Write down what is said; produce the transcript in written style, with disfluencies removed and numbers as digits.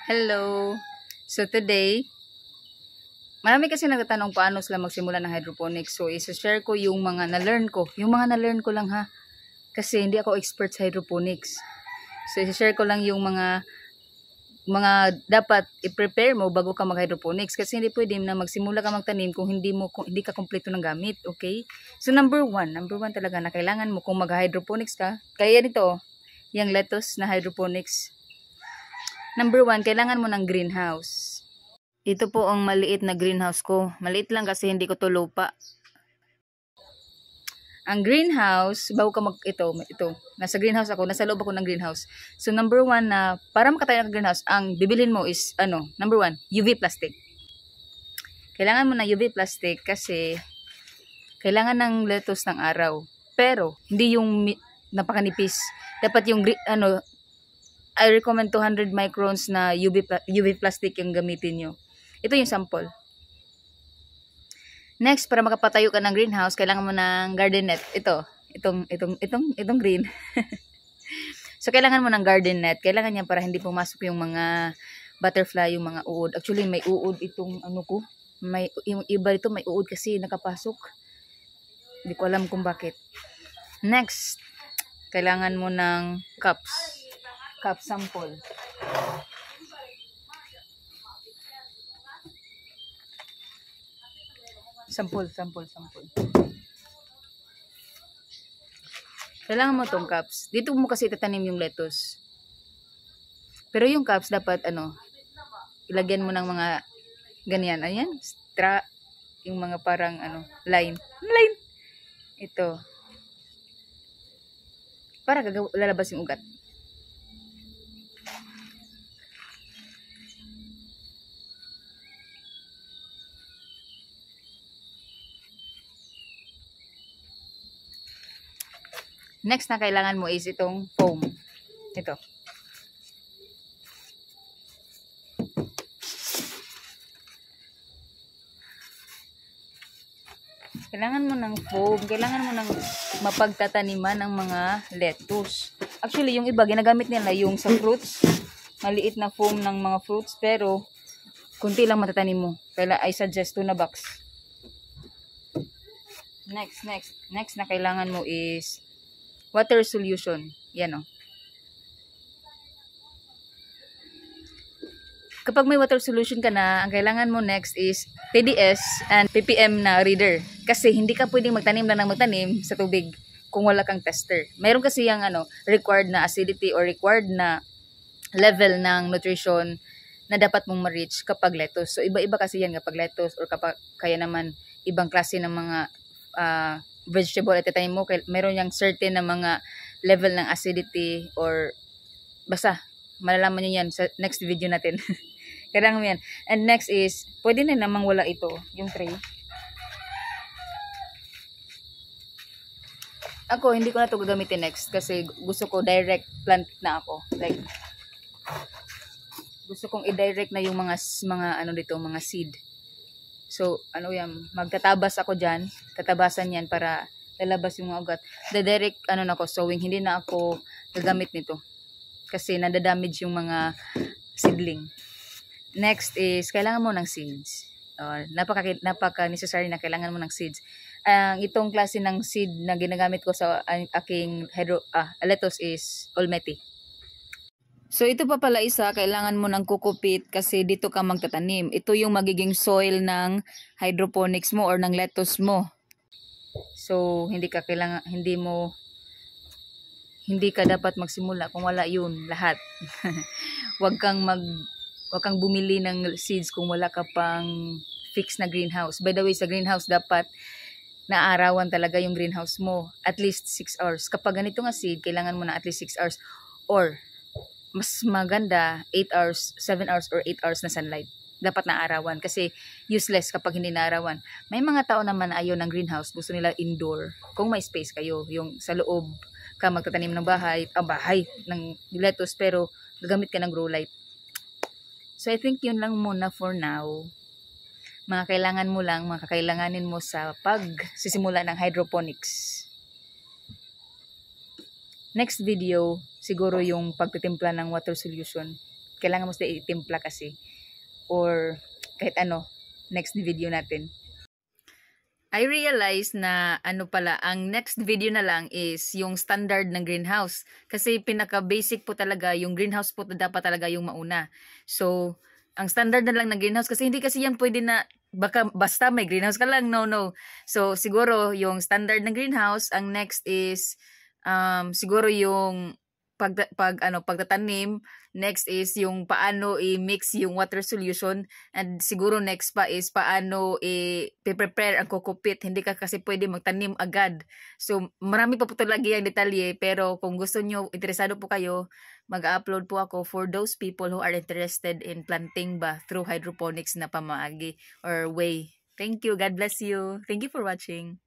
Hello! So today, marami kasi nagtatanong paano sila magsimula ng hydroponics. So isa-share ko yung mga na-learn ko. Yung mga na-learn ko lang ha. Kasi hindi ako expert sa hydroponics. So isa-share ko lang yung mga dapat i-prepare mo bago ka mag-hydroponics. Kasi hindi pwede na magsimula ka magtanim kung hindi ka kompleto ng gamit. Okay? So number one talaga na kailangan mo kung mag-hydroponics ka. Kaya nito, yung lettuce na hydroponics. Number one, kailangan mo ng greenhouse. Ito po ang maliit na greenhouse ko. Maliit lang kasi hindi ko to lupa. Ang greenhouse, bago ka ito. Nasa greenhouse ako, nasa loob ako ng greenhouse. So number one na, para makatayo ng greenhouse, ang bibilin mo is, number one, UV plastic. Kailangan mo ng UV plastic kasi kailangan ng lettuce ng araw. Pero, hindi yung napakanipis. Dapat yung, I recommend 200 microns na UV plastic yung gamitin nyo. Ito yung sample. Next, para makapatayo ka ng greenhouse, kailangan mo ng garden net. Itong green. So, kailangan mo ng garden net. Kailangan niya para hindi pumasok yung mga butterfly, yung mga uod. Actually, may uod itong ko. Yung iba ito may uod kasi nakapasok. Hindi ko alam kung bakit. Next, kailangan mo ng cup sample. Sample. Kailangan mo tong cups. Dito mo kasi itatanim yung lettuce. Pero yung cups dapat ilagyan mo ng mga ganyan. Ayan, straw, yung mga parang line. Ito. Para lalabas yung ugat. Next na kailangan mo is itong foam. Ito. Kailangan mo ng foam. Kailangan mo ng mapagtataniman ng mga lettuce. Actually, yung iba, ginagamit nila yung sa fruits. Maliit na foam ng mga fruits. Pero, kunti lang matatanim mo. Kaya I suggest 2 na box. Next na kailangan mo is water solution. Yan o. Kapag may water solution ka na, ang kailangan mo next is TDS and ppm na reader. Kasi hindi ka pwedeng magtanim lang ng magtanim sa tubig kung wala kang tester. Meron kasi yung required na acidity or required na level ng nutrition na dapat mong ma-reach kapag lettuce. So iba-iba kasi yan kapag lettuce or kapag kaya naman ibang klase ng mga vegetable at tanim mo, meron yung certain na mga level ng acidity or basta malalaman nyo yan sa next video natin. Kailangan mo yan. And next is, pwede na namang wala ito, yung tray. Ako, hindi ko na ito gagamitin next kasi gusto ko direct plant na ako. Like, gusto kong i-direct na yung mga dito, mga seed. So, yan, magtatabas ako dyan, tatabasan yan para lalabas yung mga ugat. The-direct, na ko, sowing, hindi na ako gagamit nito. Kasi nadadamage yung mga seedling. Next is, kailangan mo ng seeds. Napaka-necessary na kailangan mo ng seeds. Itong klase ng seed na ginagamit ko sa aking lettuce is Olmeti. So, ito pa pala isa, kailangan mo ng kukupit kasi dito ka magtatanim. Ito yung magiging soil ng hydroponics mo or ng lettuce mo. So, hindi ka dapat magsimula kung wala yun lahat. Huwag kang bumili ng seeds kung wala ka pang fix na greenhouse. By the way, sa greenhouse dapat naarawan talaga yung greenhouse mo. At least 6 hours. Kapag ganito nga seed, kailangan mo na at least 6 hours. Or, mas maganda 8 hours, 7 hours or 8 hours na sunlight. Dapat naarawan kasi useless kapag hindi naarawan. May mga tao naman na ayaw ng greenhouse, gusto nila indoor. Kung may space kayo, yung sa loob ka magtatanim ng bahay ng lettuce pero gagamit ka ng grow light. So I think yun lang muna for now. Mga kakailanganin mo sa pagsisimula ng hydroponics. Next video, siguro yung pagtitimpla ng water solution. kailangan mo sila itimpla kasi. Or kahit ano, next video natin. I realize na ano pala, ang next video na lang is yung standard ng greenhouse. Kasi pinaka-basic po talaga, yung greenhouse po dapat talaga yung mauna. So, ang standard na lang ng greenhouse, kasi hindi kasi yan pwede na, basta may greenhouse ka lang, no. So, siguro yung standard ng greenhouse, ang next is, siguro yung pagtatanim. Next is yung paano i-mix yung water solution, and siguro next pa is paano i-prepare ang kokopit. Hindi ka kasi pwede magtanim agad. So marami pa po talaga yung detalye, pero kung gusto nyo, interesado po kayo, mag-upload po ako for those people who are interested in planting ba through hydroponics na pamaagi or way. Thank you. God bless you. Thank you for watching.